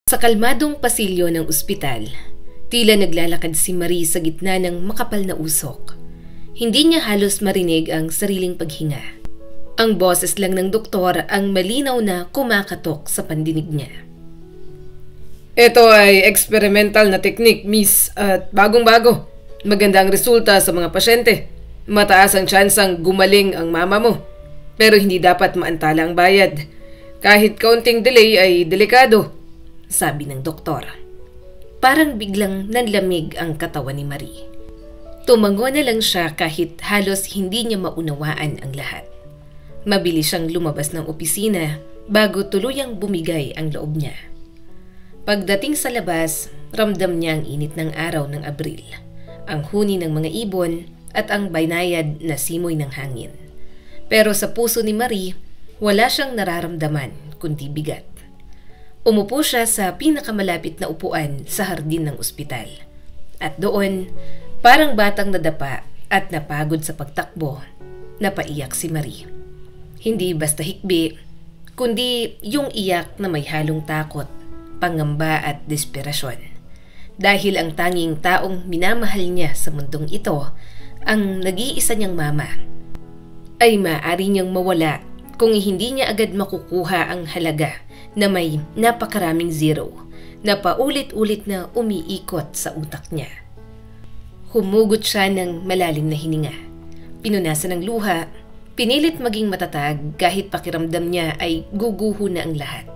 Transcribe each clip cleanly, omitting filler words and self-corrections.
Sa kalmadong pasilyo ng ospital, tila naglalakad si Marie sa gitna ng makapal na usok. Hindi niya halos marinig ang sariling paghinga. Ang boses lang ng doktor ang malinaw na kumakatok sa pandinig niya. Ito ay experimental na teknik, miss, at bagong-bago. Maganda ang resulta sa mga pasyente. Mataas ang tsansang gumaling ang mama mo. Pero hindi dapat maantala ang bayad. Kahit kaunting delay ay delikado, sabi ng doktor. Parang biglang nanlamig ang katawan ni Marie. Tumango na lang siya kahit halos hindi niya maunawaan ang lahat. Mabilis siyang lumabas ng opisina bago tuluyang bumigay ang loob niya. Pagdating sa labas, ramdam niya ang init ng araw ng Abril, ang huni ng mga ibon at ang baynayad na simoy ng hangin. Pero sa puso ni Marie, wala siyang nararamdaman kundi bigat. Umupo siya sa pinakamalapit na upuan sa hardin ng ospital. At doon, parang batang nadapa at napagod sa pagtakbo, napaiyak si Marie. Hindi basta hikbi, kundi yung iyak na may halong takot, pangamba at desperasyon. Dahil ang tanging taong minamahal niya sa mundong ito, ang nag-iisa niyang mama, ay maaari niyang mawala kung hindi niya agad makukuha ang halaga na may napakaraming zero na paulit-ulit na umiikot sa utak niya. Humugot siya ng malalim na hininga. Pinunasan ng luha, pinilit maging matatag kahit pakiramdam niya ay guguho na ang lahat.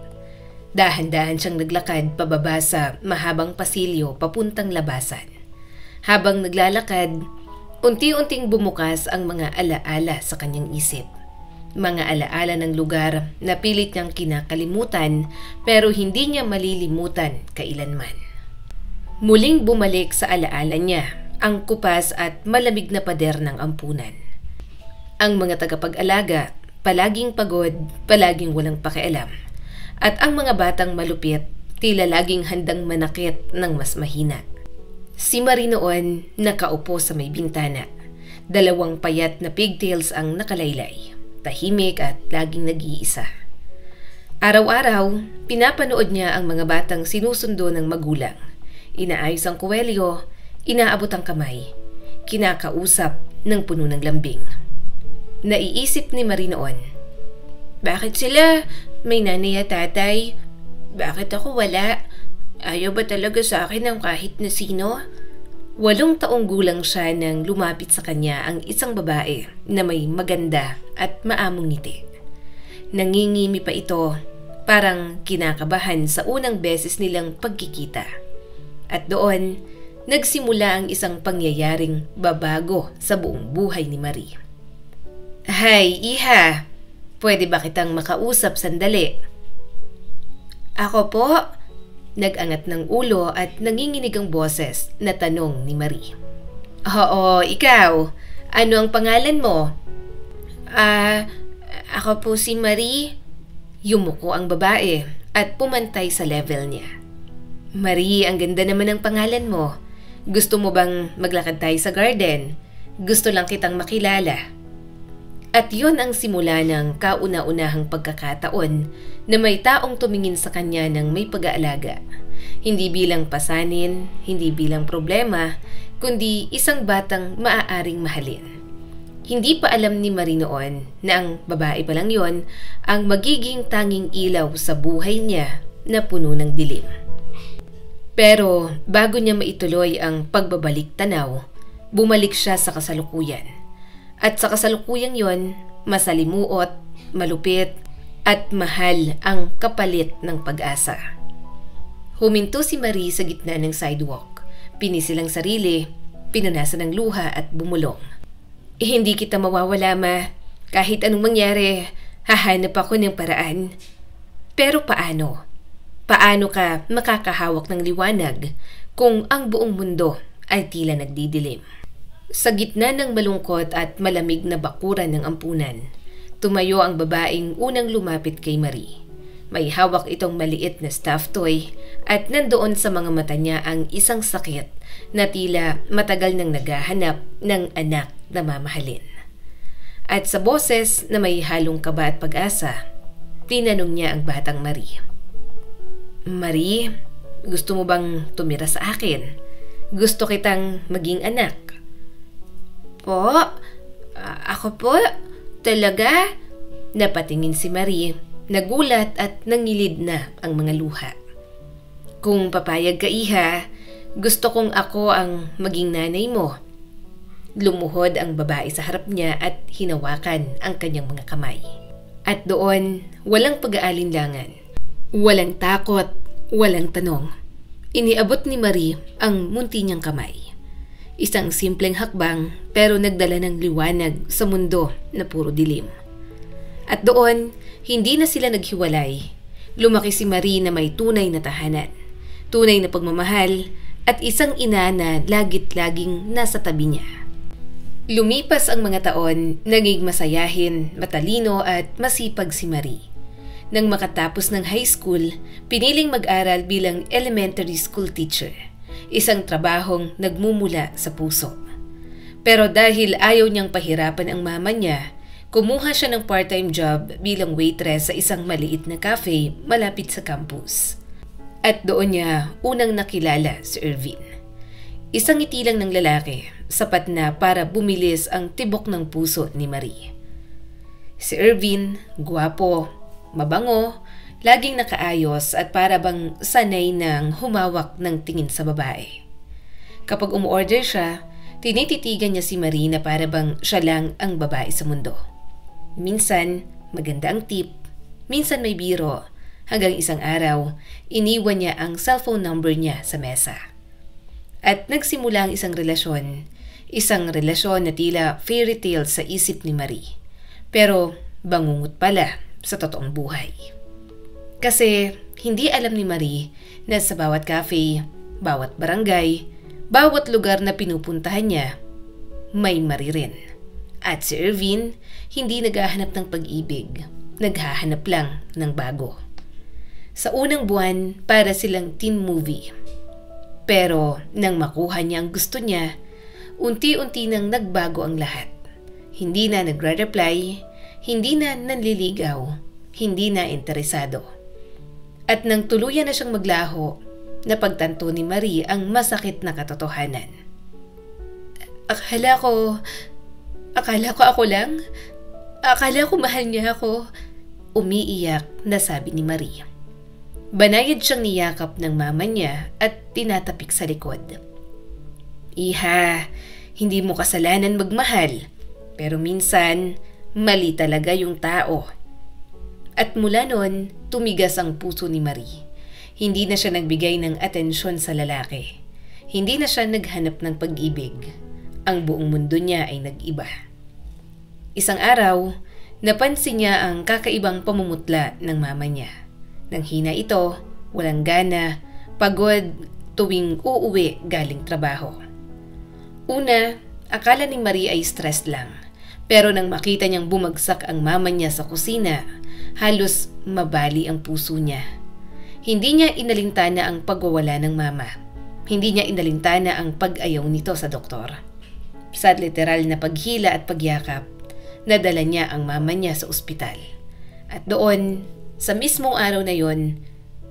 Dahan-dahan siyang naglakad pababa sa mahabang pasilyo papuntang labasan. Habang naglalakad, unti-unting bumukas ang mga alaala sa kanyang isip. Mga alaala ng lugar na pilit niyang kinakalimutan pero hindi niya malilimutan kailanman. Muling bumalik sa alaala niya ang kupas at malamig na pader ng ampunan. Ang mga tagapag-alaga, palaging pagod, palaging walang pakialam. At ang mga batang malupit, tila laging handang manakit ng mas mahina. Si Marie noon nakaupo sa may bintana. 2 payat na pigtails ang nakalaylay. Tahimik at laging nag-iisa. Araw-araw, pinapanood niya ang mga batang sinusundo ng magulang. Inaayos ang kuwelyo, inaabot ang kamay, kinakausap ng puno ng lambing. Naiisip ni Marie noon, bakit sila may nanay at tatay? Bakit ako wala? Ayaw ba talaga sa akin ng kahit na sino? 8 taong gulang siya nang lumapit sa kanya ang isang babae na may maganda at maamong ngiti. Nangingimi pa ito, parang kinakabahan sa unang beses nilang pagkikita. At doon, nagsimula ang isang pangyayaring babago sa buong buhay ni Marie. Hay, iha! Pwede ba kitang makausap sandali? Ako po? Nag-angat ng ulo at nanginginig ang boses na tanong ni Marie. Oo, ikaw. Ano ang pangalan mo? Ako po si Marie. Yumuko ang babae at pumantay sa level niya. Marie, ang ganda naman ng pangalan mo. Gusto mo bang maglakad tayo sa garden? Gusto lang kitang makilala. At yun ang simula ng kauna-unahang pagkakataon na may taong tumingin sa kanya ng may pag-aalaga. Hindi bilang pasanin, hindi bilang problema, kundi isang batang maaaring mahalin. Hindi pa alam ni Marie noon na ang babae pa lang yon ang magiging tanging ilaw sa buhay niya na puno ng dilim. Pero bago niya maituloy ang pagbabalik tanaw, bumalik siya sa kasalukuyan. At sa kasalukuyang yon, masalimuot, malupit, at mahal ang kapalit ng pag-asa. Huminto si Marie sa gitna ng sidewalk. Pinisil ang sarili, pinunasan ng luha at bumulong. Hindi kita mawawala, ma. Kahit anong mangyari, hahanap ako ng paraan. Pero paano? Paano ka makakahawak ng liwanag kung ang buong mundo ay tila nagdidilim? Sa gitna ng malungkot at malamig na bakuran ng ampunan, tumayo ang babaeng unang lumapit kay Marie. May hawak itong maliit na stuffed toy at nandoon sa mga mata niya ang isang sakit na tila matagal nang naghahanap ng anak na mamahalin. At sa boses na may halong kaba at pag-asa, tinanong niya ang batang Marie. Marie, gusto mo bang tumira sa akin? Gusto kitang maging anak. Po? Ako po? Talaga? Napatingin si Marie, nagulat at nangilid na ang mga luha. Kung papayag ka, Iha, gusto kong ako ang maging nanay mo. Lumuhod ang babae sa harap niya at hinawakan ang kanyang mga kamay. At doon, walang pag-aalinlangan. Walang takot, walang tanong. Iniabot ni Marie ang munti niyang kamay. Isang simpleng hakbang pero nagdala ng liwanag sa mundo na puro dilim. At doon, hindi na sila naghiwalay. Lumaki si Marie na may tunay na tahanan, tunay na pagmamahal, at isang ina na lagit-laging nasa tabi niya. Lumipas ang mga taon, naging masayahin, matalino at masipag si Marie. Nang makatapos ng high school, piniling mag-aral bilang elementary school teacher, isang trabahong nagmumula sa puso. Pero dahil ayaw niyang pahirapan ang mama niya, kumuha siya ng part-time job bilang waitress sa isang maliit na cafe malapit sa campus. At doon niya unang nakilala si Irvin. Isang ngiti lang ng lalaki, sapat na para bumilis ang tibok ng puso ni Marie. Si Irvin, gwapo, mabango, laging nakaayos at para bang sanay nang humawak ng tingin sa babae. Kapag umuorder siya, tinititigan niya si Marie na para bang siya lang ang babae sa mundo. Minsan, maganda ang tip, minsan may biro, hanggang isang araw, iniwan niya ang cellphone number niya sa mesa. At nagsimula ang isang relasyon na tila fairy tale sa isip ni Marie, pero bangungot pala sa totoong buhay. Kasi hindi alam ni Marie na sa bawat cafe, bawat barangay, bawat lugar na pinupuntahan niya, may Marie rin. At si Irvin, hindi naghahanap ng pag-ibig, naghahanap lang ng bago. Sa unang buwan, para silang teen movie. Pero nang makuha niya ang gusto niya, unti-unti nang nagbago ang lahat. Hindi na nagre-reply, hindi na nanliligaw, hindi na interesado. At nang tuluyan na siyang maglaho, napagtanto ni Marie ang masakit na katotohanan. Akala ko ako lang. Akala ko mahal niya ako. Umiiyak na sabi ni Marie. Banayad siyang niyakap ng mama niya at tinatapik sa likod. Iha, hindi mo kasalanan magmahal. Pero minsan, mali talaga yung tao. At mula noon, tumigas ang puso ni Marie. Hindi na siya nagbigay ng atensyon sa lalaki. Hindi na siya naghanap ng pag-ibig. Ang buong mundo niya ay nag-iba. Isang araw, napansin niya ang kakaibang pamumutla ng mama niya. Nang hina ito, walang gana, pagod tuwing uuwi galing trabaho. Una, akala ni Marie ay stress lang. Pero nang makita niyang bumagsak ang mama niya sa kusina, halos mabali ang puso niya. Hindi niya inalintana ang pagwawala ng mama. Hindi niya inalintana ang pag-ayaw nito sa doktor. Sa literal na paghila at pagyakap, nadala niya ang mama niya sa ospital. At doon, sa mismong araw na yon,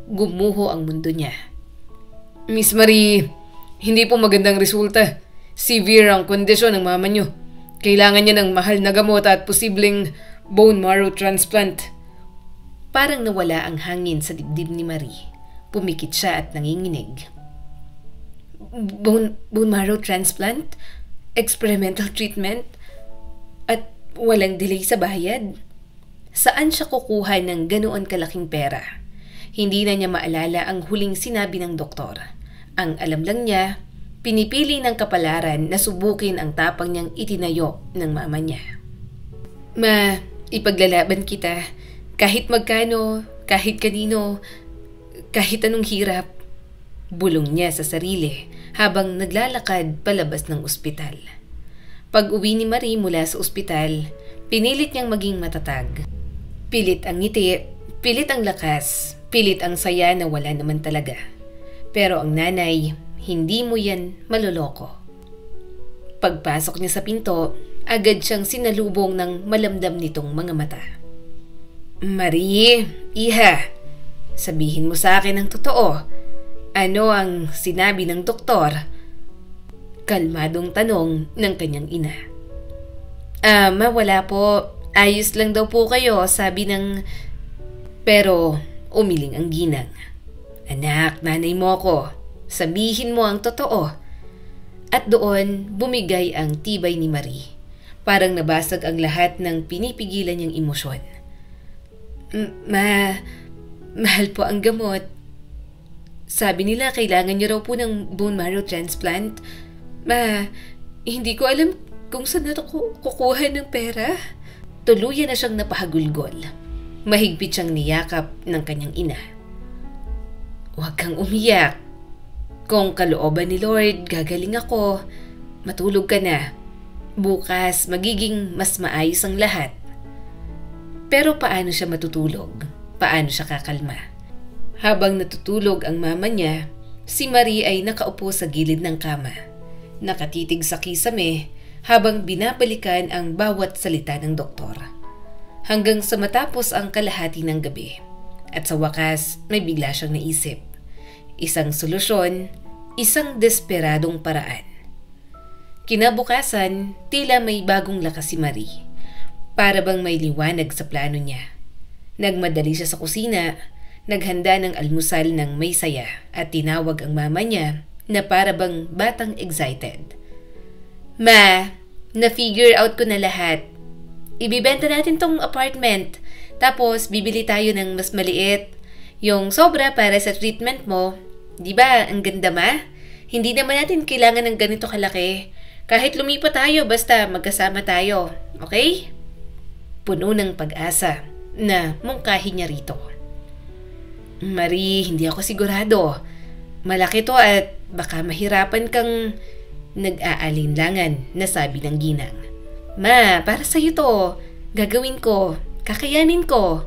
gumuho ang mundo niya. Miss Marie, hindi po magandang resulta. Severe ang kondisyon ng mama niyo. Kailangan niya ng mahal na gamot at posibleng bone marrow transplant. Parang nawala ang hangin sa dibdib ni Marie. Pumikit siya at nanginginig. Bone marrow transplant? Experimental treatment? At walang delay sa bayad? Saan siya kukuha ng ganoon kalaking pera? Hindi na niya maalala ang huling sinabi ng doktor. Ang alam lang niya, pinipili ng kapalaran na subukin ang tapang niyang itinayo ng mama niya. Ma, ipaglalaban kita. Kahit magkano, kahit kanino, kahit anong hirap. Bulong niya sa sarili habang naglalakad palabas ng ospital. Pag-uwi ni Marie mula sa ospital, pinilit niyang maging matatag. Pilit ang ngiti, pilit ang lakas, pilit ang saya na wala naman talaga. Pero ang nanay, hindi mo yan maloloko. Pagpasok niya sa pinto, agad siyang sinalubong ng malamdam nitong mga mata. Marie, Iha, Sabihin mo sa akin ang totoo. Ano ang sinabi ng doktor? Kalmadong tanong ng kanyang ina. Wala po. Ayos lang daw po kayo, sabi ng... Pero umiling ang ginang. Anak, nanay mo ko. Sabihin mo ang totoo. At doon bumigay ang tibay ni Marie. Parang nabasag ang lahat ng pinipigilan niyang emosyon. Mahal po ang gamot. Sabi nila kailangan niyo raw po ng bone marrow transplant. Hindi ko alam kung saan na kukuha ng pera. Tuluyan na siyang napahagulgol. Mahigpit siyang niyakap ng kanyang ina. Huwag kang umiyak. Kung kalooban ni Lord, gagaling ako. Matulog ka na. Bukas, magiging mas maayos ang lahat. Pero paano siya matutulog? Paano siya kakalma? Habang natutulog ang mama niya, si Marie ay nakaupo sa gilid ng kama. Nakatitig sa kisame habang binabalikan ang bawat salita ng doktor. Hanggang sa matapos ang kalahati ng gabi. At sa wakas, may bigla siyang naisip. Isang solusyon, isang desperadong paraan. Kinabukasan, tila may bagong lakas si Marie. Para bang may liwanag sa plano niya. Nagmadali siya sa kusina, naghanda ng almusal ng may saya at tinawag ang mama niya na para bang batang excited. Ma, na-figure out ko na lahat. Ibibenta natin tong apartment, tapos bibili tayo ng mas maliit. Yung sobra para sa treatment mo. Di ba, ang ganda ma? Hindi naman natin kailangan ng ganito kalaki. Kahit lumipat tayo, basta magkasama tayo. Okay? Puno ng pag-asa na mungkahi niya rito. Marie, hindi ako sigurado. Malaki to at baka mahirapan kang nag-aalinlangan na sabi ng ginang. Ma, para sa'yo to. Gagawin ko. Kakayanin ko.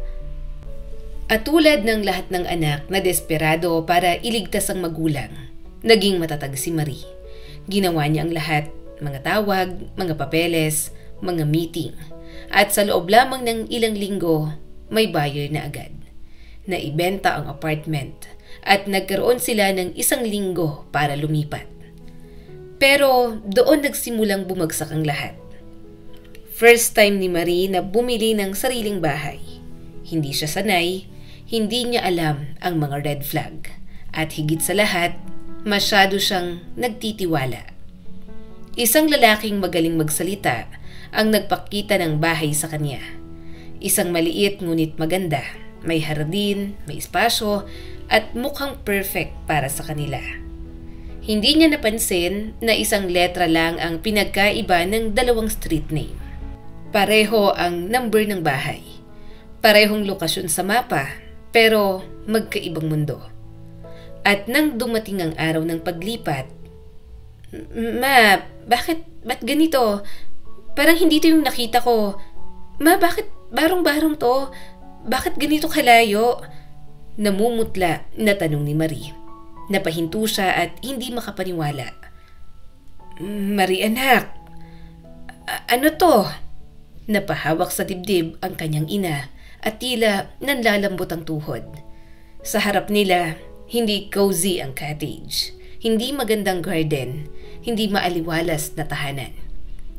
At tulad ng lahat ng anak na desperado para iligtas ang magulang, naging matatag si Marie. Ginawa niya ang lahat, mga tawag, mga papeles, mga meeting. At sa loob lamang ng ilang linggo, may buyer na agad. Naibenta ang apartment at nagkaroon sila ng 1 linggo para lumipat. Pero doon nagsimulang bumagsak ang lahat. First time ni Marie na bumili ng sariling bahay. Hindi siya sanay, hindi niya alam ang mga red flag. At higit sa lahat, masyado siyang nagtitiwala. Isang lalaking magaling magsalita ang nagpakita ng bahay sa kanya. Isang maliit ngunit maganda, may hardin, may espasyo at mukhang perfect para sa kanila. Hindi niya napansin na 1 letra lang ang pinagkaiba ng 2 street name. Pareho ang number ng bahay. Parehong lokasyon sa mapa, pero magkaibang mundo. At nang dumating ang araw ng paglipat, Ma, ba't ganito? Parang hindi to yung nakita ko. Ma, bakit barong-barong to? Bakit ganito kalayo? Namumutla na tanong ni Marie. Napahinto siya at hindi makapaniwala. Marie anak, ano to? Napahawak sa dibdib ang kanyang ina at tila nanlalambot ang tuhod. Sa harap nila, hindi cozy ang cottage, hindi magandang garden, hindi maaliwalas na tahanan.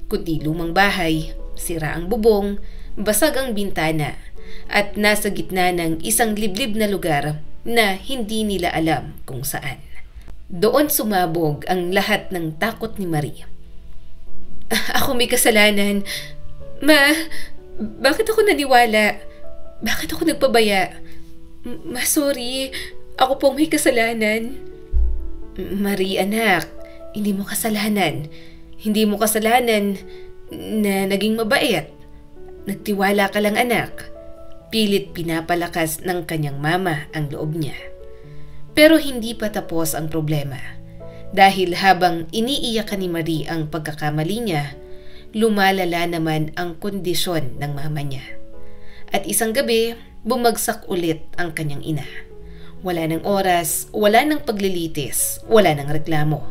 Kundi lumang bahay, sira ang bubong, basag ang bintana, at nasa gitna ng isang liblib na lugar na hindi nila alam kung saan. Doon sumabog ang lahat ng takot ni Marie. Ako may kasalanan. Ma, bakit ako naniwala? Bakit ako nagpabaya? Ma, sorry. Ako pong may kasalanan. Marie, anak, hindi mo kasalanan. Hindi mo kasalanan na naging mabait. Nagtiwala ka lang, anak. Pilit pinapalakas ng kanyang mama ang loob niya. Pero hindi pa tapos ang problema. Dahil habang iniiyakan ni Marie ang pagkakamali niya, lumalala naman ang kondisyon ng mama niya. At isang gabi, bumagsak ulit ang kanyang ina. Wala ng oras, wala ng paglilitis, wala ng reklamo,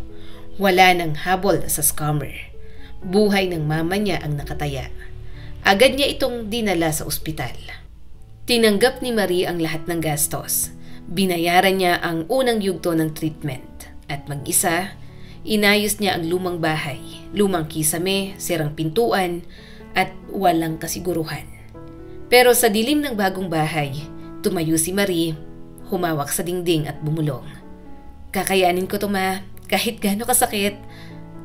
wala ng habol sa scammer. Buhay ng mama niya ang nakataya. Agad niya itong dinala sa ospital. Tinanggap ni Marie ang lahat ng gastos. Binayaran niya ang unang yugto ng treatment at mag-isa, inayos niya ang lumang bahay, lumang kisame, sirang pintuan at walang kasiguruhan. Pero sa dilim ng bagong bahay, tumayo si Marie, humawak sa dingding at bumulong. Kakayanin ko to, ma. Kahit gaano kasakit,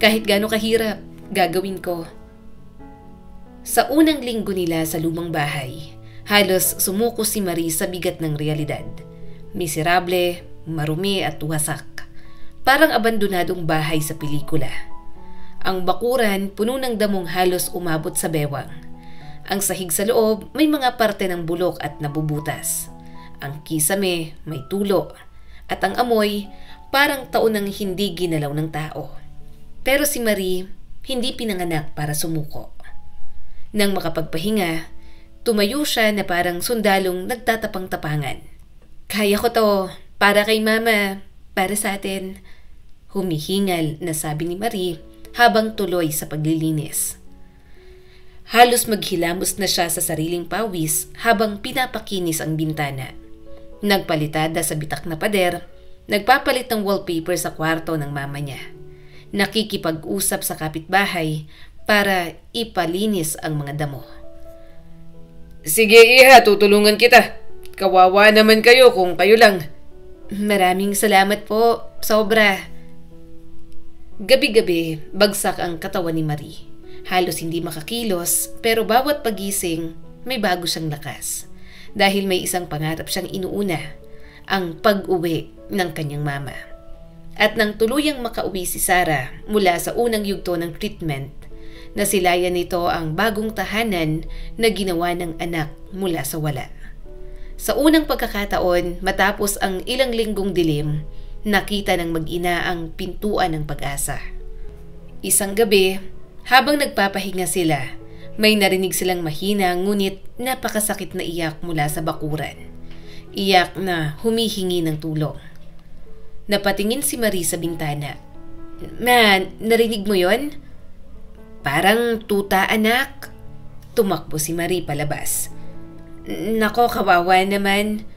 kahit gaano kahirap, gagawin ko. Sa unang linggo nila sa lumang bahay, halos sumuko si Marie sa bigat ng realidad. Miserable, marumi at wasak. Parang abandonadong bahay sa pelikula. Ang bakuran puno ng damong halos umabot sa bewang. Ang sahig sa loob may mga parte ng bulok at nabubutas. Ang kisame may tulo. At ang amoy parang taon ng hindi ginalaw ng tao. Pero si Marie hindi pinanganak para sumuko. Nang makapagpahinga, tumayo siya na parang sundalong nagtatapang-tapangan. Kaya ko to, para kay mama, para sa atin. Humihingal na sabi ni Marie habang tuloy sa paglilinis. Halos maghilamos na siya sa sariling pawis habang pinapakinis ang bintana. Nagpalitada sa bitak na pader, nagpapalit ng wallpaper sa kwarto ng mama niya. Nakikipag-usap sa kapitbahay para ipalinis ang mga damo. Sige iha, tutulungan kita. Kawawa naman kayo kung kayo lang. Maraming salamat po, sobra. Gabi-gabi, bagsak ang katawan ni Marie. Halos hindi makakilos, pero bawat pagising, may bago siyang lakas. Dahil may isang pangarap siyang inuuna, ang pag-uwi ng kanyang mama. At nang tuluyang makauwi si Sarah mula sa unang yugto ng treatment, nasilayan nito ang bagong tahanan na ginawa ng anak mula sa wala. Sa unang pagkakataon, matapos ang ilang linggong dilim, nakita ng mag-ina ang pintuan ng pag-asa. Isang gabi, habang nagpapahinga sila, may narinig silang mahina ngunit napakasakit na iyak mula sa bakuran. Iyak na humihingi ng tulong. Napatingin si Marie sa bintana. Ma, narinig mo yon? Parang tuta, anak. Tumakbo si Marie palabas. Nako, kawawa naman.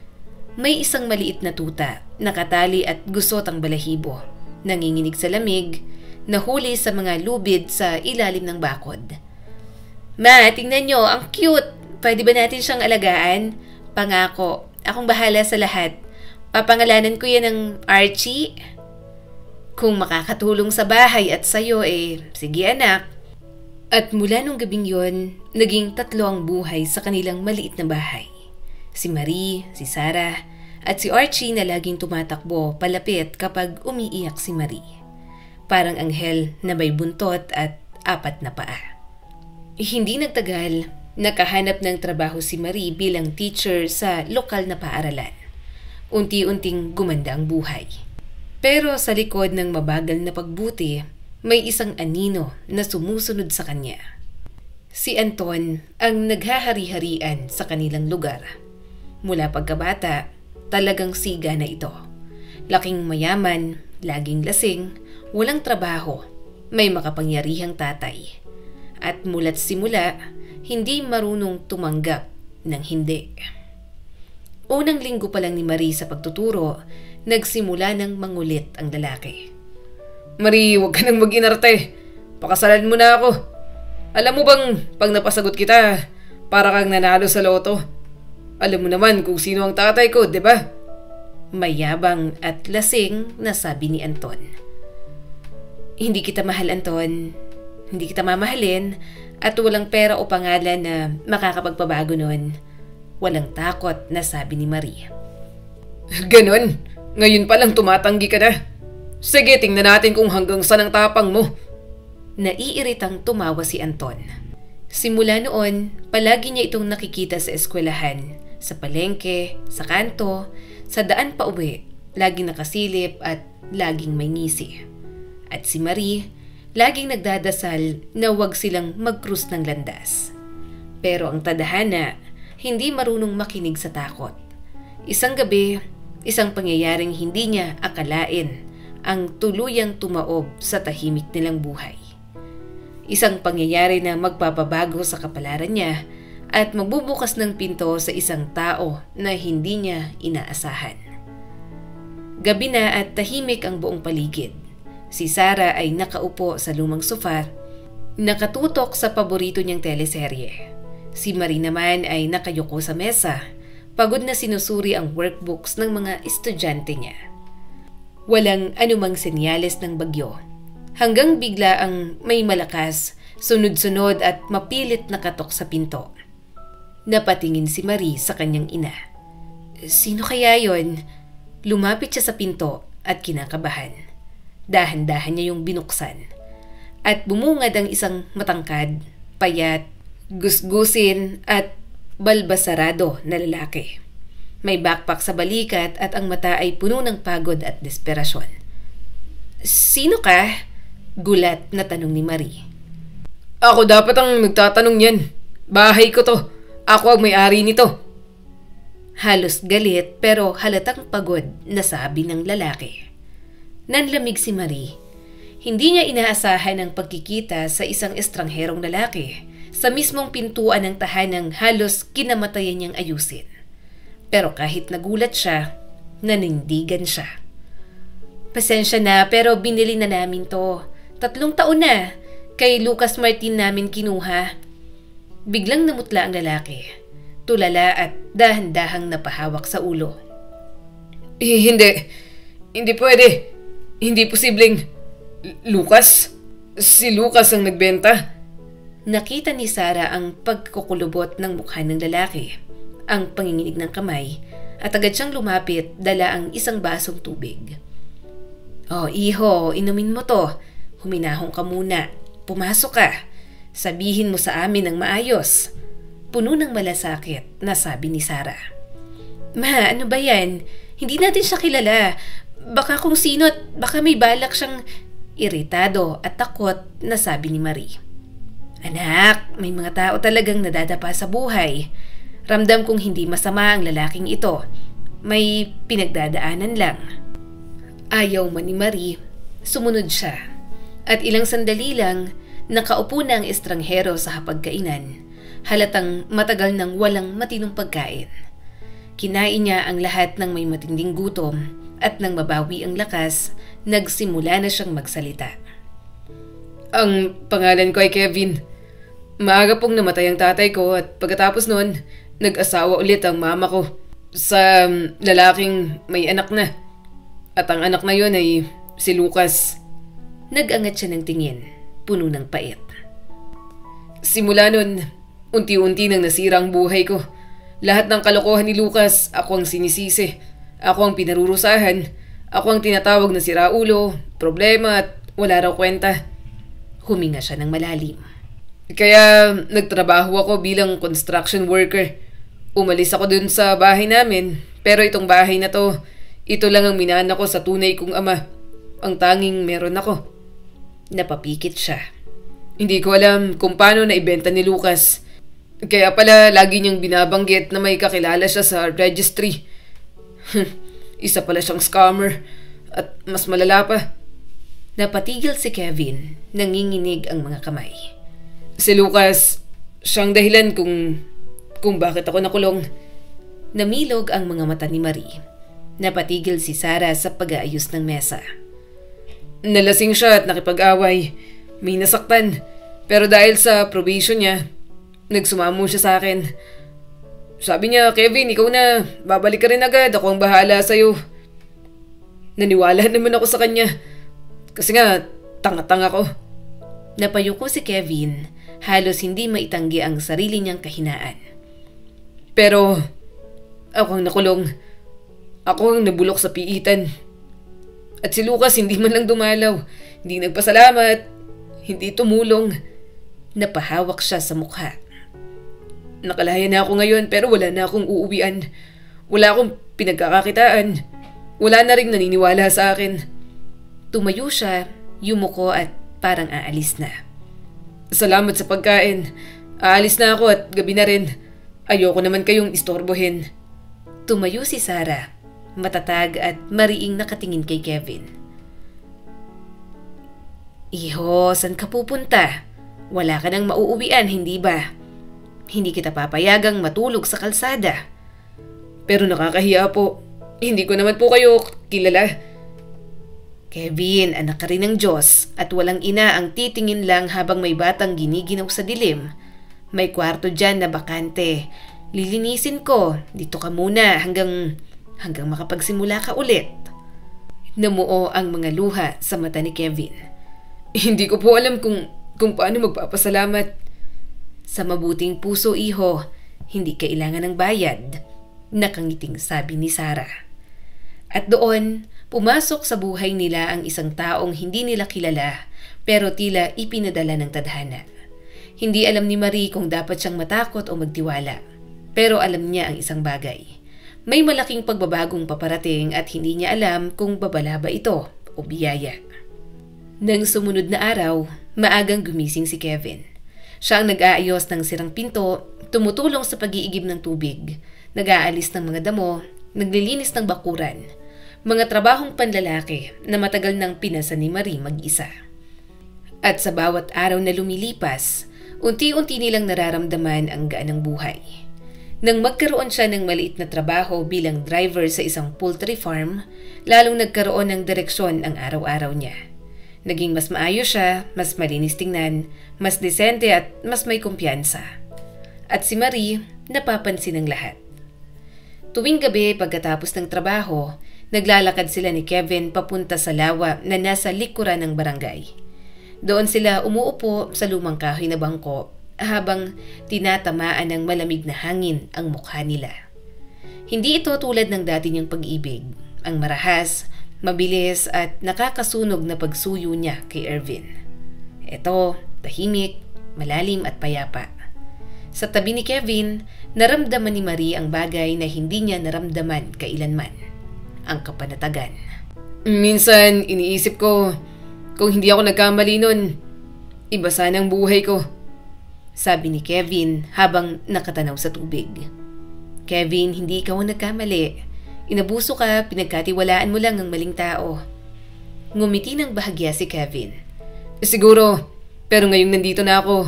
May isang maliit na tuta, nakatali at gusot ang balahibo. Nanginginig sa lamig, nahuli sa mga lubid sa ilalim ng bakod. Ma, tingnan nyo, ang cute. Pwede ba natin siyang alagaan? Pangako, akong bahala sa lahat. Papangalanan ko yan ng Archie. Kung makakatulong sa bahay at sayo, sige anak. At mula nung gabing yon, naging 3 ang buhay sa kanilang maliit na bahay. Si Marie, si Sarah, at si Archie na laging tumatakbo palapit kapag umiiyak si Marie. Parang anghel na may buntot at 4 na paa. Hindi nagtagal, nakahanap ng trabaho si Marie bilang teacher sa lokal na paaralan. Unti-unting gumanda ang buhay. Pero sa likod ng mabagal na pagbuti, may isang anino na sumusunod sa kanya. Si Anton ang naghahari-harian sa kanilang lugar. Mula pagkabata, talagang siga na ito. Laking mayaman, laging lasing, walang trabaho, may makapangyarihang tatay. At mula't simula, hindi marunong tumanggap ng hindi. Unang linggo pa lang ni Marie sa pagtuturo, nagsimula ng mangulit ang lalaki. Marie, huwag ka nang mag-inarte. Pakasalan mo na ako. Alam mo bang, pag napasagot kita, para kang nanalo sa loto. Alam mo naman kung sino ang tatay ko, di ba? Mayabang at lasing na sabi ni Anton. Hindi kita mahal, Anton. Hindi kita mamahalin at walang pera o pangalan na makakapagpabago nun. Walang takot na sabi ni Marie. Ganon? Ngayon pa lang tumatanggi ka na. Sige, tingnan natin kung hanggang saan ang tapang mo. Naiiritang tumawa si Anton. Simula noon, palagi niya itong nakikita sa eskwelahan, sa palengke, sa kanto, sa daan pa uwi, laging nakasilip at laging may ngisi. At si Marie, laging nagdadasal na huwag silang mag-krus ng landas. Pero ang tadhana, hindi marunong makinig sa takot. Isang gabi, isang pangyayaring hindi niya akalain ang tuluyang tumaob sa tahimik nilang buhay. Isang pangyayari na magpapabago sa kapalaran niya at magbubukas ng pinto sa isang tao na hindi niya inaasahan. Gabi na at tahimik ang buong paligid. Si Sarah ay nakaupo sa lumang sofa, nakatutok sa paborito niyang teleserye. Si Marie naman ay nakayuko sa mesa, pagod na sinusuri ang workbooks ng mga estudyante niya. Walang anumang senyales ng bagyo. Hanggang bigla ang may malakas, sunod-sunod at mapilit na katok sa pinto. Napatingin si Marie sa kanyang ina. Sino kaya yon? Lumapit siya sa pinto at kinakabahan. Dahan-dahan niya yung binuksan. At bumungad ang isang matangkad, payat, gusgusin at balbasarado na lalaki. May backpack sa balikat at ang mata ay puno ng pagod at desperasyon. Sino ka? Gulat na tanong ni Marie. Ako dapat ang nagtatanong yan. Bahay ko to. Ako ang may-ari nito. Halos galit pero halatang pagod na sabi ng lalaki. Nanlamig si Marie. Hindi niya inaasahan ang pagkikita sa isang estrangherong lalaki sa mismong pintuan ng tahanang halos kinamatayan niyang ayusin. Pero kahit nagulat siya, nanindigan siya. Pasensya na pero binili na namin to. 3 taon na. Kay Lucas Martin namin kinuha. Biglang namutla ang lalaki. Tulala at dahan-dahang napahawak sa ulo. Hindi. Hindi pwede. Hindi posibleng. Lucas? Si Lucas ang nagbenta? Nakita ni Sarah ang pagkukulubot ng mukha ng lalaki, ang panginginig ng kamay, at agad siyang lumapit dala ang isang basong tubig. Oh, iho, inumin mo to. Huminahon ka muna. Pumasok ka. Sabihin mo sa amin ng maayos. Puno ng malasakit na sabi ni Sarah. Ma, ano ba yan? Hindi natin siya kilala. Baka kung sino't baka may balak siyang iritado at takot na sabi ni Marie. Anak, may mga tao talagang nadadapa sa buhay. Ramdam kong hindi masama ang lalaking ito. May pinagdadaanan lang. Ayaw man ni Marie, sumunod siya. At ilang sandali lang, nakaupo na ang estranghero sa hapagkainan. Halatang matagal nang walang matinong pagkain. Kinain niya ang lahat ng may matinding gutom at nang mabawi ang lakas, nagsimula na siyang magsalita. Ang pangalan ko ay Kevin. Maaga pong namatay ang tatay ko at pagkatapos noon, nag-asawa ulit ang mama ko sa lalaking may anak na. At ang anak na yun ay si Lucas. Nag-angat siya ng tingin, puno ng pait. Simula nun, unti-unti nang nasira ang buhay ko. Lahat ng kalokohan ni Lucas, ako ang sinisisi. Ako ang pinarurusahan. Ako ang tinatawag na siraulo, problema at wala raw kwenta. Huminga siya ng malalim. Kaya nagtrabaho ako bilang construction worker. Umalis ako dun sa bahay namin. Pero itong bahay na to, ito lang ang minana ko sa tunay kong ama. Ang tanging meron ako. Napapikit siya. Hindi ko alam kung paano naibenta ni Lucas. Kaya pala lagi niyang binabanggit na may kakilala siya sa registry. Isa pala siyang scammer. At mas malala pa. Napatigil si Kevin, nanginginig ang mga kamay. Si Lucas, siyang dahilan kung bakit ako nakulong. Namilog ang mga mata ni Marie. Napatigil si Sarah sa pag-aayos ng mesa. Nalasing siya at nakipag-away. May nasaktan. Pero dahil sa probation niya, nagsumamo siya sa akin. Sabi niya, Kevin, ikaw na. Babalik ka rin agad. Ako ang bahala sa'yo. Naniwala naman ako sa kanya. Kasi nga, tanga-tanga ko. Napayuko si Kevin. Halos hindi maitanggi ang sarili niyang kahinaan. Pero, ako ang nakulong. Ako ang nabulok sa piitan. At si Lucas hindi man lang dumalaw. Hindi nagpasalamat. Hindi tumulong. Napahawak siya sa mukha. Nakalaya na ako ngayon pero wala na akong uuwian. Wala akong pinagkakakitaan. Wala na rin naniniwala sa akin. Tumayo siya, yumuko at parang aalis na. Salamat sa pagkain. Aalis na ako at gabi na rin. Ayoko naman kayong istorbohin. Tumayo si Sarah, matatag at mariing nakatingin kay Kevin. Iho, saan ka pupunta? Wala ka nang mauuwian, hindi ba? Hindi kita papayagang matulog sa kalsada. Pero nakakahiya po. Hindi ko naman po kayo kilala. Kevin, anak ka rin ng Diyos at walang ina ang titingin lang habang may batang giniginaw sa dilim. May kwarto dyan na bakante. Lilinisin ko. Dito ka muna hanggang makapagsimula ka ulit. Namuo ang mga luha sa mata ni Kevin. Hindi ko po alam kung paano magpapasalamat. Sa mabuting puso, iho, hindi kailangan ng bayad. Nakangiting sabi ni Sarah. At doon, pumasok sa buhay nila ang isang taong hindi nila kilala pero tila ipinadala ng tadhana. Hindi alam ni Marie kung dapat siyang matakot o magtiwala. Pero alam niya ang isang bagay. May malaking pagbabagong paparating at hindi niya alam kung babala ba ito o biyaya. Nang sumunod na araw, maagang gumising si Kevin. Siya ang nag-aayos ng sirang pinto, tumutulong sa pag-iigib ng tubig, nag-aalis ng mga damo, naglilinis ng bakuran. Mga trabahong panlalaki na matagal nang pinasa ni Marie mag-isa. At sa bawat araw na lumilipas, unti-unti nilang nararamdaman ang gaan ng buhay. Nang magkaroon siya ng maliit na trabaho bilang driver sa isang poultry farm, lalong nagkaroon ng direksyon ang araw-araw niya. Naging mas maayos siya, mas malinis tingnan, mas desente at mas may kumpiyansa. At si Marie, napapansin ng lahat. Tuwing gabi pagkatapos ng trabaho, naglalakad sila ni Kevin papunta sa lawa na nasa likuran ng barangay. Doon sila umuupo sa lumang kahoy na bangko habang tinatamaan ng malamig na hangin ang mukha nila. Hindi ito tulad ng dati niyang pag-ibig, ang marahas, mabilis at nakakasunog na pagsuyo niya kay Ervin. Ito, tahimik, malalim at payapa. Sa tabi ni Kevin, naramdaman ni Marie ang bagay na hindi niya naramdaman kailanman. Ang kapanatagan. Minsan iniisip ko, kung hindi ako nagkamali nun, iba sana ang buhay ko. Sabi ni Kevin habang nakatanaw sa tubig. Kevin, hindi ikaw ang nagkamali. Inabuso ka, pinagkatiwalaan mo lang ang maling tao. Ngumiti ng bahagya si Kevin. Siguro, pero ngayong nandito na ako,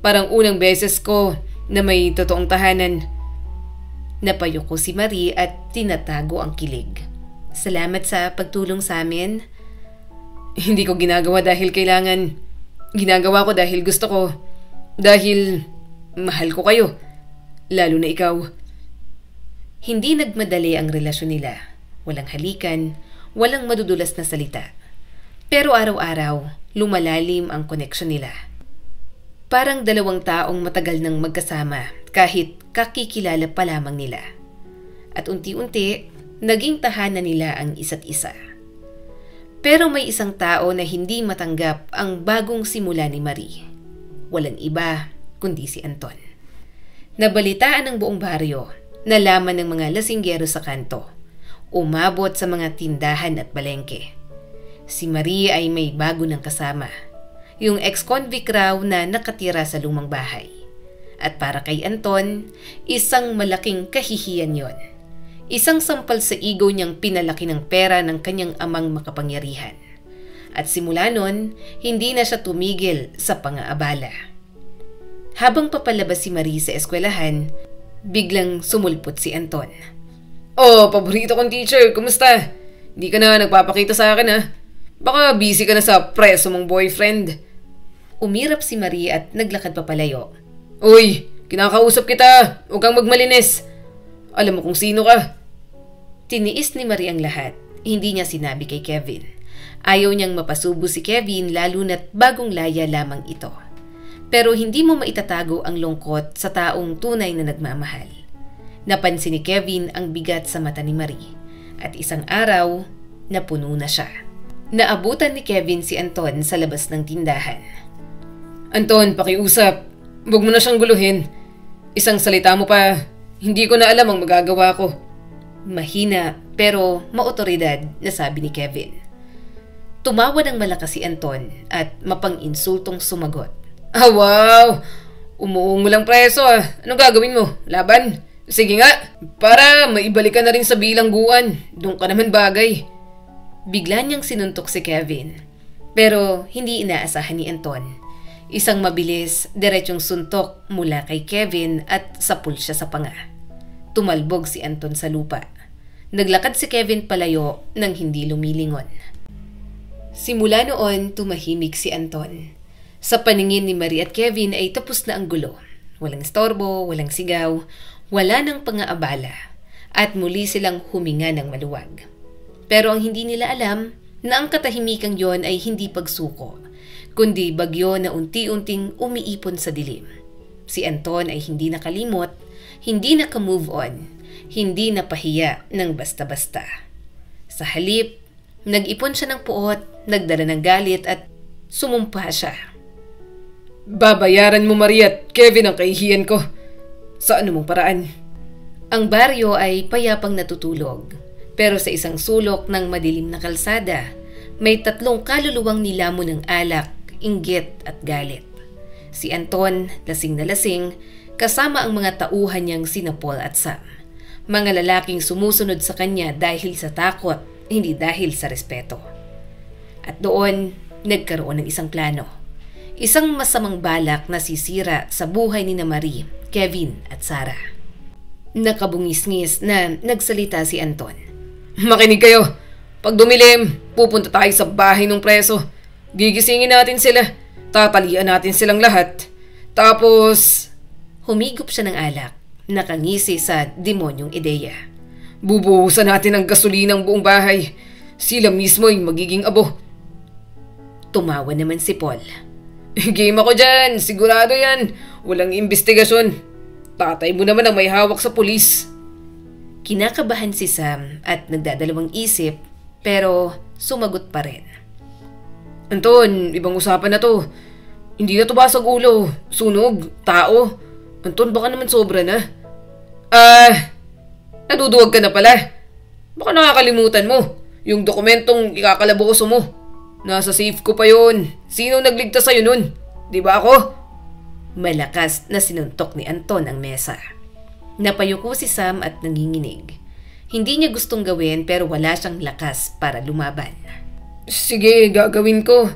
parang unang beses ko na may totoong tahanan. Napayuko si Marie at tinatago ang kilig. Salamat sa pagtulong sa amin. Hindi ko ginagawa dahil kailangan. Ginagawa ko dahil gusto ko. Dahil mahal ko kayo. Lalo na ikaw. Hindi nagmadali ang relasyon nila. Walang halikan, walang madudulas na salita. Pero araw-araw, lumalalim ang koneksyon nila. Parang dalawang taong matagal nang magkasama kahit kakikilala pa lamang nila. At unti-unti, naging tahanan nila ang isa't isa. Pero may isang tao na hindi matanggap ang bagong simula ni Marie. Walang iba kundi si Anton. Nabalitaan ng buong baryo, nalaman ng mga lasinggero sa kanto, umabot sa mga tindahan at balengke. Si Marie ay may bago ng kasama, yung ex-convict raw na nakatira sa lumang bahay. At para kay Anton, isang malaking kahihiyan yon. Isang sampal sa ego niyang pinalaki ng pera ng kanyang amang makapangyarihan. At simula nun, hindi na siya tumigil sa pangaabala. Habang papalabas si Marie sa eskwelahan, biglang sumulpot si Anton. Oh, paborito kong teacher, kumusta? Di ka na nagpapakita sa akin ha? Baka busy ka na sa preso mong boyfriend. Umirap si Marie at naglakad papalayo. Uy, kinakausap kita, huwag kang magmalinis. Alam mo kung sino ka. Tiniis ni Marie ang lahat, hindi niya sinabi kay Kevin. Ayaw niyang mapasubo si Kevin lalo na't bagong laya lamang ito. Pero hindi mo maitatago ang lungkot sa taong tunay na nagmamahal. Napansin ni Kevin ang bigat sa mata ni Marie at isang araw, napuno na siya. Naabutan ni Kevin si Anton sa labas ng tindahan. Anton, pakiusap. Huwag mo na siyang guluhin. Isang salita mo pa, hindi ko na alam ang magagawa ko. Mahina pero maotoridad na sabi ni Kevin. Tumawa ng malakas si Anton at mapang-insultong sumagot. Ah, wow! Umuong mo lang preso ah. Anong gagawin mo? Laban? Sige nga, para maibalik ka na rin sa bilangguan. Doon ka naman bagay. Bigla niyang sinuntok si Kevin. Pero hindi inaasahan ni Anton. Isang mabilis, diretsong suntok mula kay Kevin at sapul siya sa panga. Tumalbog si Anton sa lupa. Naglakad si Kevin palayo nang hindi lumilingon. Simula noon, tumahimik si Anton. Sa paningin ni Marie at Kevin ay tapos na ang gulo. Walang istorbo, walang sigaw, wala nang pangaabala. At muli silang huminga ng maluwag. Pero ang hindi nila alam na ang katahimikang yon ay hindi pagsuko, kundi bagyo na unti-unting umiipon sa dilim. Si Anton ay hindi nakalimot, hindi naka-move on, hindi napahiya ng basta-basta. Sa halip, nag-ipon siya ng puot, nagdala ng galit at sumumpa siya. Babayaran mo Marie at Kevin ang kahihiyan ko. Sa anumang paraan. Ang baryo ay payapang natutulog, pero sa isang sulok ng madilim na kalsada, may 3 kaluluwang nilamon ng alak, inggit at galit. Si Anton, lasing na lasing, kasama ang mga tauhan niyang sina Paul at Sam. Mga lalaking sumusunod sa kanya dahil sa takot, hindi dahil sa respeto. At doon, nagkaroon ng isang plano. Isang masamang balak na sisira sa buhay ni Marie, Kevin at Sarah. Nakabungis-ngis na nagsalita si Anton. Makinig kayo. Pag dumilim, pupunta tayo sa bahay ng preso. Gigisingin natin sila. Tatalian natin silang lahat. Tapos... Humigop siya ng alak, nakangisi sa demonyong ideya. Bubuhusan natin ang gasolina ng buong bahay. Sila mismo ay magiging abo. Tumawa naman si Paul. Game ako dyan, sigurado yan. Walang investigasyon. Tatay mo naman ang may hawak sa pulis. Kinakabahan si Sam at nagdadalawang isip, pero sumagot pa rin. Anton, ibang usapan na to. Hindi na to basag ulo, sunog, tao. Anton, baka naman sobra na. Naduduwag ka na pala. Baka nakakalimutan mo. Yung dokumentong ikakalaboso mo. Nasa safe ko pa yun. Sinong nagligtas sa'yo nun? Di ba ako? Malakas na sinuntok ni Anton ang mesa. Napayuko si Sam at nanginginig. Hindi niya gustong gawin pero wala siyang lakas para lumaban. Sige, gagawin ko.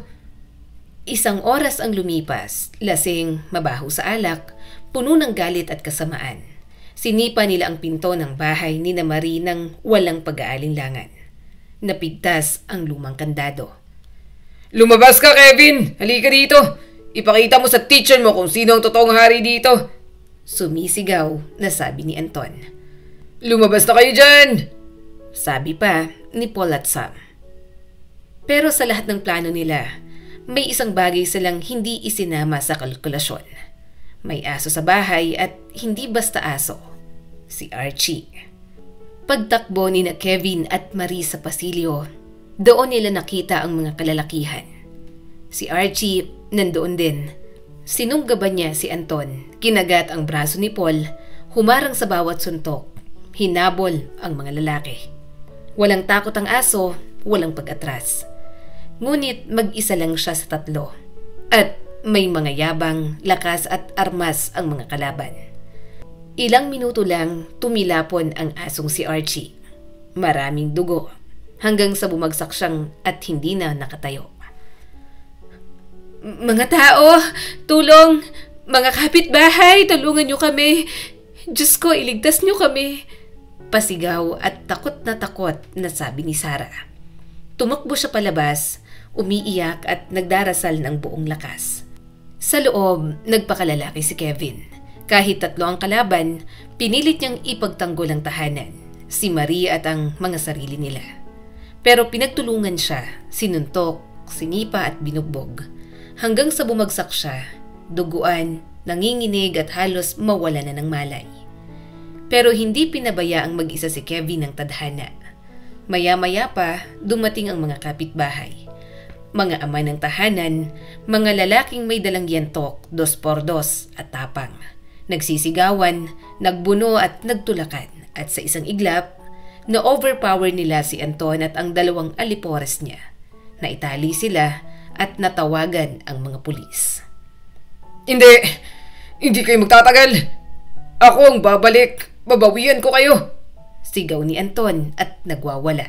1 oras ang lumipas, lasing, mabaho sa alak, puno ng galit at kasamaan. Sinipa nila ang pinto ng bahay ni Marie nang walang pag-aalinlangan. Napigtas ang lumang kandado. Lumabas ka, Kevin! Halika dito! Ipakita mo sa teacher mo kung sino ang totoong hari dito! Sumisigaw na sabi ni Anton. Lumabas na kayo dyan! Sabi pa ni Paul at Sam. Pero sa lahat ng plano nila, may isang bagay silang hindi isinama sa kalkulasyon. May aso sa bahay at hindi basta aso. Si Archie. Pagtakbo ni na Kevin at Marie sa pasilyo, doon nila nakita ang mga kalalakihan. Si Archie nandoon din. Sinunggaban niya si Anton, kinagat ang braso ni Paul, humarang sa bawat suntok, hinabol ang mga lalaki. Walang takot ang aso, walang pag-atras. Ngunit mag-isa lang siya sa 3. At may mga yabang, lakas at armas ang mga kalaban. Ilang minuto lang tumilapon ang asong si Archie. Maraming dugo, hanggang sa bumagsak siyang at hindi na nakatayo. Mga tao, tulong! Mga kapitbahay, tulungan niyo kami! Diyos ko, iligtas niyo kami! Pasigaw at takot na sabi ni Sarah. Tumakbo siya palabas, umiiyak at nagdarasal ng buong lakas. Sa loob, nagpakalalaki si Kevin. Kahit 3 ang kalaban, pinilit niyang ipagtanggol ang tahanan, si Marie at ang mga sarili nila. Pero pinagtulungan siya, sinuntok, sinipa at binugbog. Hanggang sa bumagsak siya, duguan, nanginginig at halos mawala na ng malay. Pero hindi pinabayaang mag-isa si Kevin ng tadhana. Maya-maya pa, dumating ang mga kapitbahay. Mga ama ng tahanan, mga lalaking may dalang yantok, 2x2 at tapang. Nagsisigawan, nagbuno at nagtulakan at sa isang iglap, na-overpower nila si Anton at ang 2 alipores niya. Naitali sila at natawagan ang mga pulis. Hindi kayo magtatagal. Ako ang babalik. Babawian ko kayo. Sigaw ni Anton at nagwawala.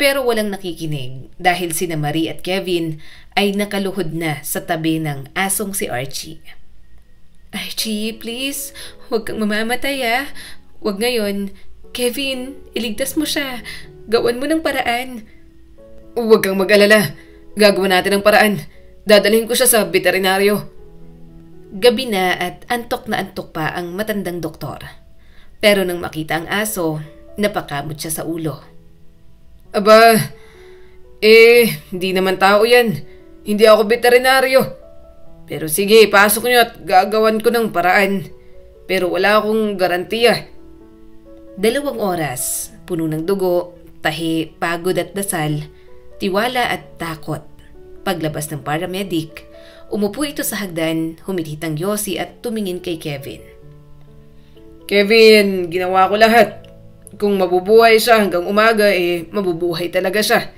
Pero walang nakikinig dahil sina Marie at Kevin ay nakaluhod na sa tabi ng asong si Archie. Archie, please, huwag kang mamamatay ah. Huwag ngayon. Kevin, iligtas mo siya. Gawan mo ng paraan. Huwag kang mag-alala. Gagawa natin ang paraan. Dadalhin ko siya sa veterinaryo. Gabi na at antok na antok pa ang matandang doktor. Pero nang makita ang aso, napakamot siya sa ulo. Aba, hindi naman tao yan. Hindi ako veterinaryo. Pero sige, pasok niyo at gagawan ko ng paraan. Pero wala akong garantiya. 2 oras, puno ng dugo, tahi, pagod at dasal, tiwala at takot. Paglabas ng paramedic, umupo ito sa hagdan, humitit ang yosi at tumingin kay Kevin. Kevin, ginawa ko lahat. Kung mabubuhay siya hanggang umaga, mabubuhay talaga siya.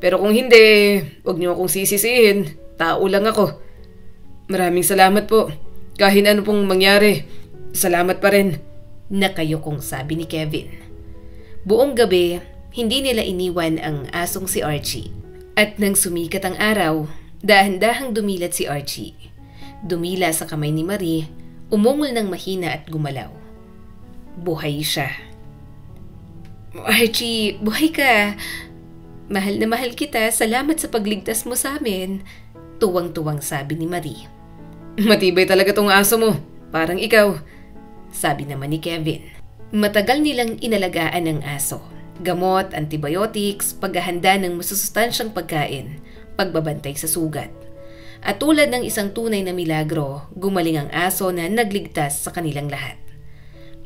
Pero kung hindi, huwag niyo akong sisisihin. Tao lang ako. Maraming salamat po. Kahit ano pong mangyari, salamat pa rin. Nakayokong sabi ni Kevin. Buong gabi, hindi nila iniwan ang asong si Archie. At nang sumikat ang araw, dahan-dahang dumilat si Archie. Dumila sa kamay ni Marie, umungol ng mahina at gumalaw. Buhay siya. Archie, buhay ka. Mahal na mahal kita. Salamat sa pagligtas mo sa amin. Tuwang-tuwang sabi ni Marie. Matibay talaga tong aso mo. Parang ikaw. Sabi naman ni Kevin. Matagal nilang inalagaan ang aso. Gamot, antibiotics, paghahanda ng masusustansyang pagkain, pagbabantay sa sugat. At tulad ng isang tunay na milagro, gumaling ang aso na nagligtas sa kanilang lahat.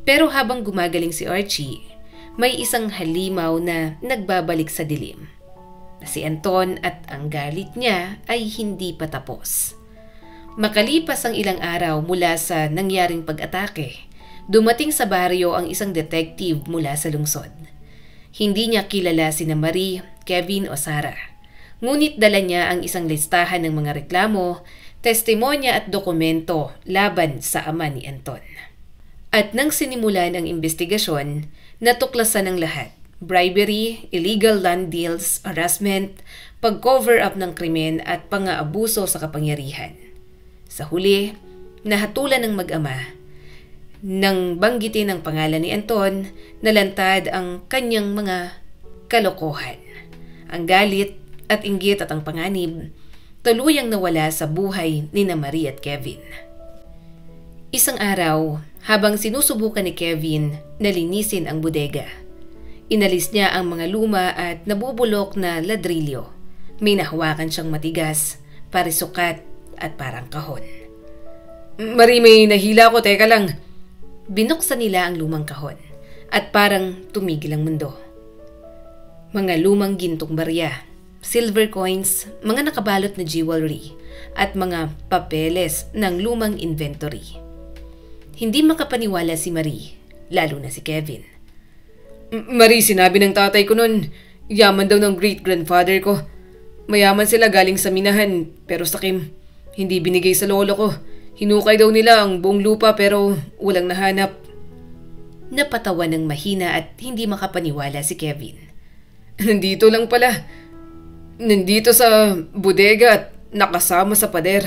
Pero habang gumagaling si Archie, may isang halimaw na nagbabalik sa dilim. Si Anton at ang galit niya ay hindi pa tapos. Makalipas ang ilang araw mula sa nangyaring pag-atake, dumating sa baryo ang isang detective mula sa lungsod. Hindi niya kilala sina Marie, Kevin o Sarah. Ngunit dala niya ang isang listahan ng mga reklamo, testimonya at dokumento laban sa ama ni Anton. At nang sinimulan ang investigasyon, natuklasan ng lahat. Bribery, illegal land deals, harassment, pag-cover up ng krimen at pang-aabuso sa kapangyarihan. Sa huli, nahatulan ng mag-ama. Nang banggitin ang pangalan ni Anton, nalantad ang kanyang mga kalokohan. Ang galit at inggit at ang panganib, tuluyang nawala sa buhay ni Marie at Kevin. Isang araw, habang sinusubukan ni Kevin na linisin ang bodega, inalis niya ang mga luma at nabubulok na ladrilyo. May nahawakan siyang matigas, parisukat at parang kahon. Marie, may nahila ko. Teka lang. Binuksan nila ang lumang kahon at parang tumigil ang mundo. Mga lumang gintong barya, silver coins, mga nakabalot na jewelry at mga papeles ng lumang inventory. Hindi makapaniwala si Marie, lalo na si Kevin. Marie, sinabi ng tatay ko nun, yaman daw ng great-grandfather ko. Mayaman sila galing sa minahan, pero sakim, hindi binigay sa lolo ko. Hinukay daw nila ang buong lupa pero walang nahanap. Napatawa ng mahina at hindi makapaniwala si Kevin. Nandito lang pala. Nandito sa bodega at nakasama sa pader.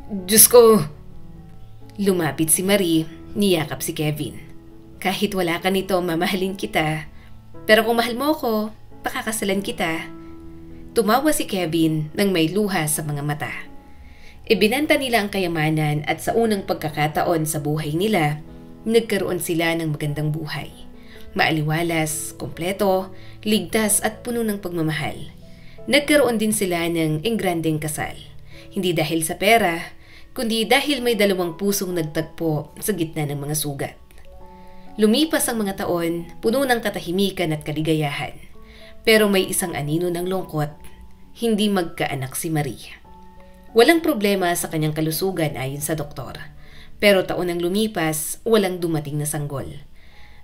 Diyos ko. Lumapit si Marie, niyakap si Kevin. Kahit wala ka nito, mamahalin kita. Pero kung mahal mo ko, pakakasalan kita. Tumawa si Kevin nang may luha sa mga mata. Ibinanta nila ang kayamanan at sa unang pagkakataon sa buhay nila, nagkaroon sila ng magandang buhay. Maaliwalas, kompleto, ligtas at puno ng pagmamahal. Nagkaroon din sila ng engrandeng kasal. Hindi dahil sa pera, kundi dahil may 2 pusong nagtagpo sa gitna ng mga sugat. Lumipas ang mga taon, puno ng katahimikan at kaligayahan. Pero may isang anino ng lungkot, hindi magkaanak si Marie. Walang problema sa kanyang kalusugan ayon sa doktor. Pero taon ang lumipas, walang dumating na sanggol.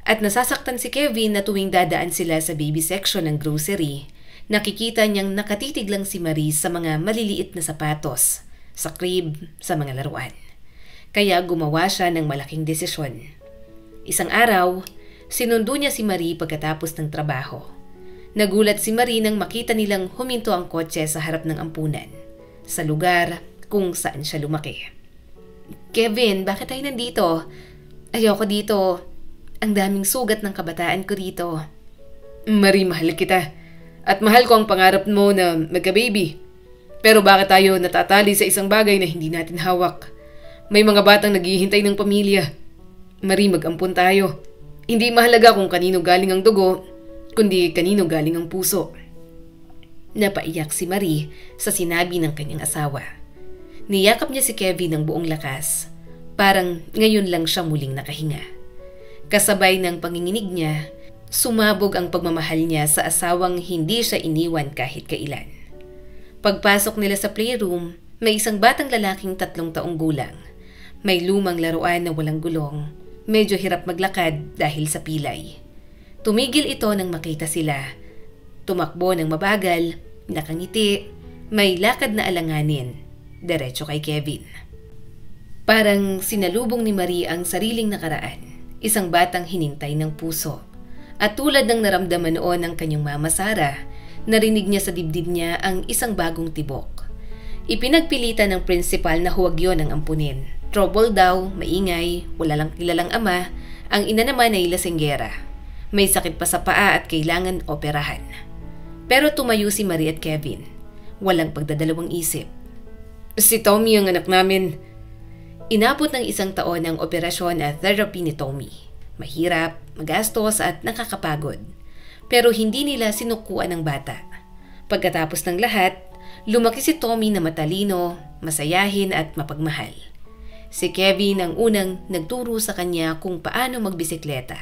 At nasasaktan si Kevin na tuwing dadaan sila sa baby section ng grocery, nakikita niyang nakatitig lang si Marie sa mga maliliit na sapatos, sa crib, sa mga laruan. Kaya gumawa siya ng malaking desisyon. Isang araw, sinundo niya si Marie pagkatapos ng trabaho. Nagulat si Marie nang makita nilang huminto ang kotse sa harap ng ampunan, sa lugar kung saan siya lumaki. Kevin, bakit tayo nandito? Ayoko dito. ang daming sugat ng kabataan ko rito. Marie, mahal kita. At mahal ko ang pangarap mo na magka-baby. Pero bakit tayo natatali sa isang bagay na hindi natin hawak? May mga batang naghihintay ng pamilya. Marie, mag-ampun tayo. Hindi mahalaga kung kanino galing ang dugo, kundi kanino galing ang puso. Napaiyak si Marie sa sinabi ng kanyang asawa. Niyakap niya si Kevin ng buong lakas. Parang ngayon lang siya muling nakahinga. Kasabay ng panginginig niya, sumabog ang pagmamahal niya sa asawang hindi siya iniwan kahit kailan. Pagpasok nila sa playroom, may isang batang lalaking 3 taong gulang. May lumang laruan na walang gulong. Medyo hirap maglakad dahil sa pilay. Tumigil ito nang makita sila. Tumakbo ng mabagal, nakangiti, may lakad na alanganin, diretso kay Kevin. Parang sinalubong ni Marie ang sariling nakaraan, isang batang hinintay ng puso. At tulad ng naramdaman noon ng kanyang mama Sara, narinig niya sa dibdib niya ang isang bagong tibok. Ipinagpilitan ng prinsipal na huwag yon ang ampunin. Trouble daw, maingay, wala lang kilalang ama, ang ina naman ay lasenggera. May sakit pa sa paa at kailangan operahan. Pero tumayo si Marie at Kevin. Walang pagdadalawang isip. Si Tommy ang anak namin. Inabot ng 1 taon ang operasyon at therapy ni Tommy. Mahirap, magastos at nakakapagod. Pero hindi nila sinukuan ng bata. Pagkatapos ng lahat, lumaki si Tommy na matalino, masayahin at mapagmahal. Si Kevin ang unang nagturo sa kanya kung paano magbisikleta.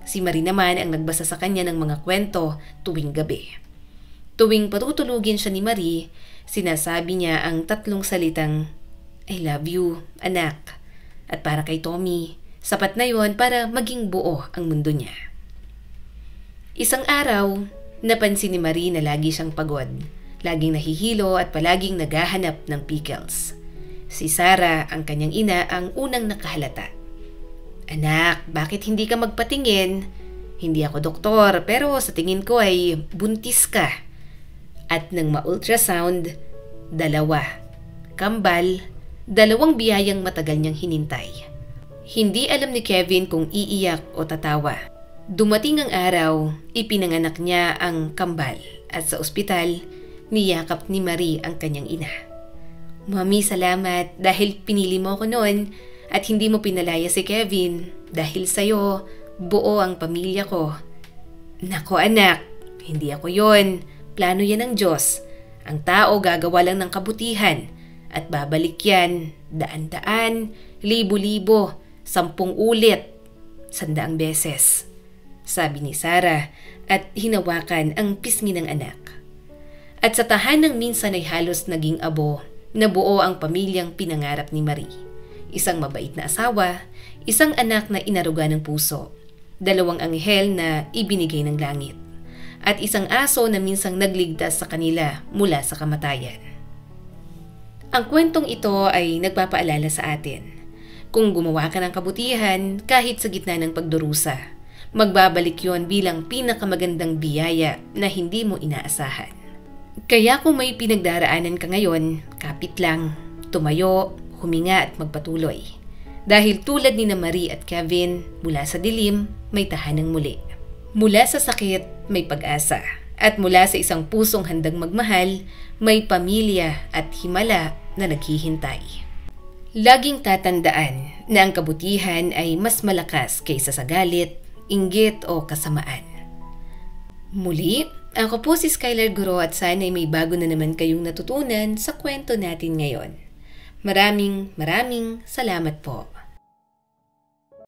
Si Marie naman ang nagbasa sa kanya ng mga kwento tuwing gabi. Tuwing patutulugin siya ni Marie, sinasabi niya ang 3 salitang, "I love you, anak." At para kay Tommy, sapat na yon para maging buo ang mundo niya. Isang araw, napansin ni Marie na lagi siyang pagod, laging nahihilo at palaging naghahanap ng pickles. Si Sara, ang kanyang ina, ang unang nakahalata. "Anak, bakit hindi ka magpatingin? Hindi ako doktor, pero sa tingin ko ay buntis ka." At nang ma-ultrasound, 2. Kambal, 2 biyayang matagal niyang hinintay. Hindi alam ni Kevin kung iiyak o tatawa. Dumating ang araw, ipinanganak niya ang kambal at sa ospital, niyakap ni Marie ang kanyang ina. "Mami, salamat dahil pinili mo ako noon at hindi mo pinalaya si Kevin. Dahil sa'yo, buo ang pamilya ko." "Nako anak, hindi ako yon. Plano yan ng Diyos. Ang tao gagawa lang ng kabutihan at babalik yan, 100, 1,000, 10 ulit, 100 beses." Sabi ni Sara at hinawakan ang pisngi ng anak. At sa tahanang minsan ay halos naging abo, nabuo ang pamilyang pinangarap ni Marie. Isang mabait na asawa, isang anak na inaruga ng puso, 2 anghel na ibinigay ng langit, at isang aso na minsang nagligtas sa kanila mula sa kamatayan. Ang kwentong ito ay nagpapaalala sa atin. Kung gumawa ka ng kabutihan kahit sa gitna ng pagdurusa, magbabalik yon bilang pinakamagandang biyaya na hindi mo inaasahan. Kaya kung may pinagdaraanan ka ngayon, kapit lang, tumayo, huminga at magpatuloy. Dahil tulad ni na Marie at Kevin, mula sa dilim, may tahanang muli. Mula sa sakit, may pag-asa. At mula sa isang pusong handang magmahal, may pamilya at himala na naghihintay. Laging tatandaan na ang kabutihan ay mas malakas kaysa sa galit, inggit o kasamaan. Muli, ako po si Skylar Guro at sana'y may bago na naman kayong natutunan sa kwento natin ngayon. Maraming salamat po.